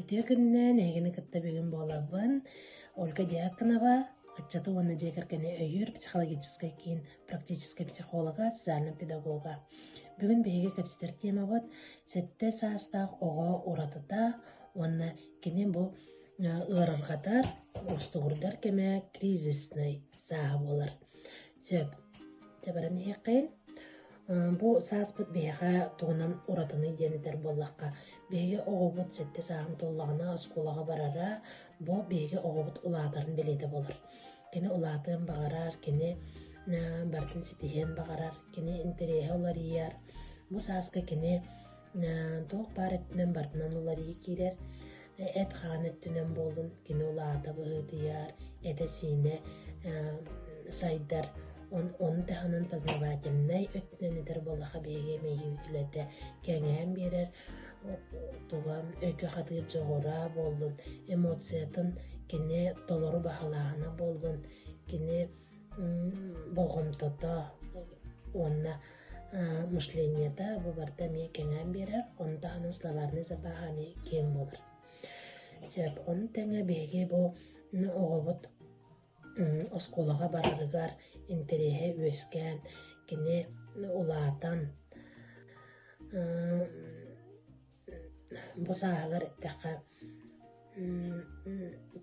Көтүө күннен эгини кытта бүгүн болабын. Ольга Дьяконова, отчеты оны жекеркене өйүр психологическая кийин практическая психолога, социальный педагога. Бүгүн беге кепстер тема вот сетте саастаах ого уратыта, онна кини бу ыраргатар устугурдар кеме кризисный саа болар. Сөп, жабаран хеккейн. Бу сааспыт бега тугунан уратыны диэнитер боллакка. Беге оҕобут сетте сааһын толлагына оскуулага барара, бу беге оҕобут улаатарын билете болар. Кини улаатын багарар, кини бартын ситиһен багарар, кини интереһе уларыйар. Бу сааска кини тоох баар эттинен бартынан уларыйы киирер. Эт хаанет түнен болун, кини улаата быһыытыйар, эте сине сайдар. Он таханын познавательный өттенетер болаха беге мейи ütülete кеңен берер, тугам өкө хатыып жоғора болдун, эмоциятын кини толору бахалаана болдун, кини болгомтото, онна мышленията бу барда мей кеңен берер, он таханын словарный запаханы кем болар. Сөп, он теңе беге бу оғобут осколага барарыгар интереһе үөскään кини улаатан бу саагалар эттээхэ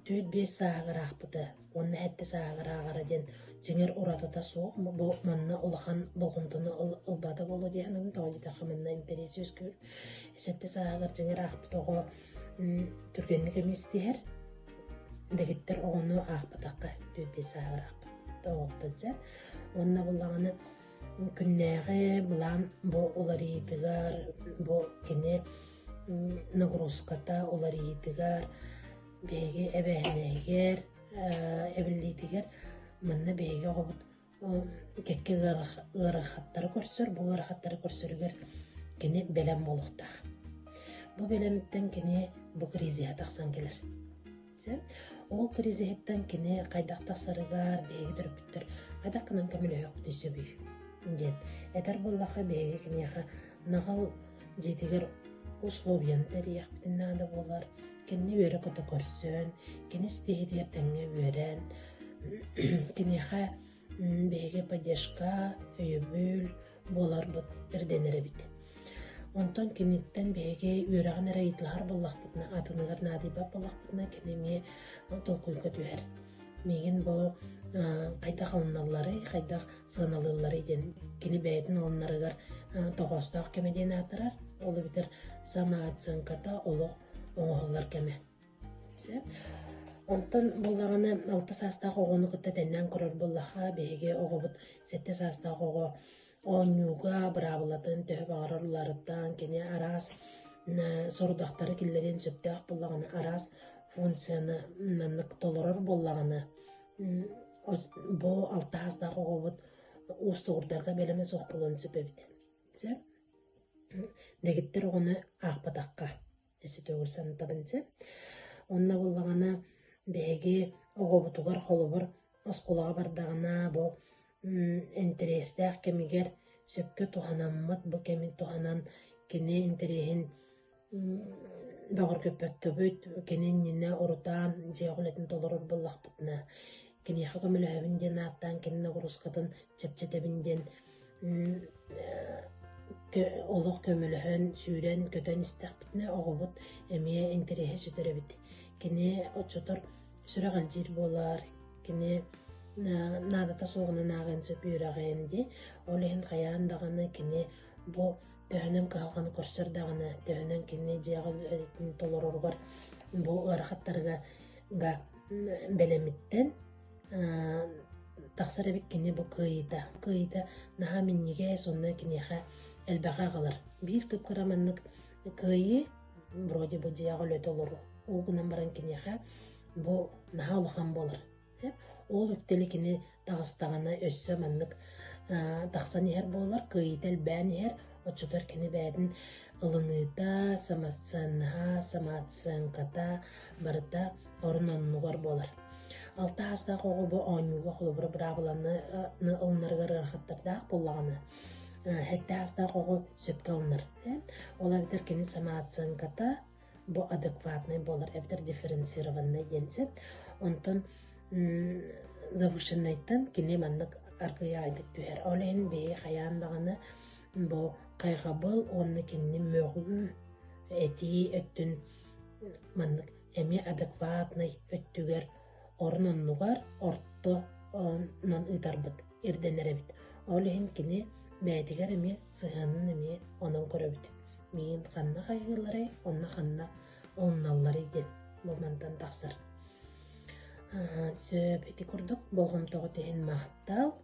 түйт биэс саагаар аахпыта онна хэтте саагаар аагара диэн жиңер уратата суох бу манна улахан болгомтуну ылбата болу диэхэнэн тоҕойдитаха манна интерес үскүр эсетте саагаар жиңер аахпытого түргенник эмес диэр дегиттер оҕону аахпытакка түйбес аагыраахпыт оҕоттонса онна буллаганы күннээҕи булаан бу уларыйытыгар бу кини нагрузката уларыйытыгар беги эбэһинээгер эбиллиитигер манна беги оҕобут кекке ыарахаттары көрсөр бу ыарахаттары көрсөрүгер кини белем болуктаах бу белемиттен кини бу кризиһа тахсан келер ол кризиһиттен кини кайдах тахсарыгар беги төрөппүттөр кайдах кынан көмөлөйөк төсөбүй диэн этер боллаха беги киниэха нагал дьиэтигер условиян тэриэхпитин наада болар кини үөрэ көтө көрсөн кини стиһитигер тэҥҥэ үөрэн киниэха беги поддержка өйөбүл боларбыт эрдэнэрэбит онтон киниттен беги үөрэҕин эрэ ыйытлаһар боллахпытына атыныгар наадыйбап боллахпытына киними толкуйга түһэр мигин бу кайдах алыналлары кайдах сыаналыыллары диэн кини бэйэтин олоннарыгар тоҕостоох кеме диэн аатырар ол битер самаацыынката олох оҥоһуллар кеме онтон буллаганы алта саастаах оҕону кытта тэннээн көрөр буллаха беги оҕобут сетте саастаах оҕо оонньууга быраабылатын төһө баҕаралларыттан кини араас сорудахтары киллерин сөптөөх буллаганы араас функцияны маннык толорор буллаганы бу алтаастаах оҕобут уустугурдарга белеме суох булуун сөпөбүт дегиттер оҕону аахпатахха өссү төгүрсэн табынсы онна буллаганы бэги оҕобутугар холобур оскулага бардагына бу интерестээх кемигер сөпкө туханаммат бу кеми туханан кини интереһин баҕар көппөккөбүт кини нина урутаан дьиэҕүлэтин толорор буллахпытына киниэхэ көмөлөһөбүн диэн ааттаан кини нагрузкатын чэпчэтэбин диэн олох көмөлөһөн сүүрэн көтөн истэхпитинэ оҕобут эмиэ интереһэ сүтөрөбүт кини оччотор сүрэҕэлдьиир буолар кини наадата суоҕунан аагын сөп үөрэҕээн ди ол иһин хайаан даҕаны кини бу төһөнөм кыһалҕаны көрсөр даҕаны төһөнөм кини дьиэҕэ толороругар бу ыарахаттарыга белемиттен тахсар эбик кини бу кыйыта наһа минниге сонна киниэхэ элбэҕэ аҕалар биир кыпкыраманнык кыйы вроде бу дьиэҕэ өлөт олору ол гынан баран киниэхэ бу наһа улахан болар ол үктели кини тагыстаҕына өссө маннык тахсан иһэр буолар кыйыта элбээн иһэр оччотор кини бээтин ылыныыта самаацыанката барыта орун оннугар болар алта астаах оҕо бу оонньууга холобура быраабыланы ылнарыгар ырахаттардаах буллаганы хэтте астаах оҕо сөпкө ылнар ола битер кини самаацыанката бу адекватный болар, эбдер дифференцированный денсет. Онтон завышенныйттан кини маннык аргыя айдык түһэр. Олен бе хаян даганы бу кайгабыл онны кинни мөгү эти өттүн маннык эми адекватный өттүгер орноннугар орто нон ытарбыт ирденеребит. Олен кини бәйтигер эми сыһанын эми онон көрөбүт. Мин ханна кайгылары, онна ханна олналлары ден. Бу мантан тахсыр. Сөп ити курдук болгом тогы тehen мактал.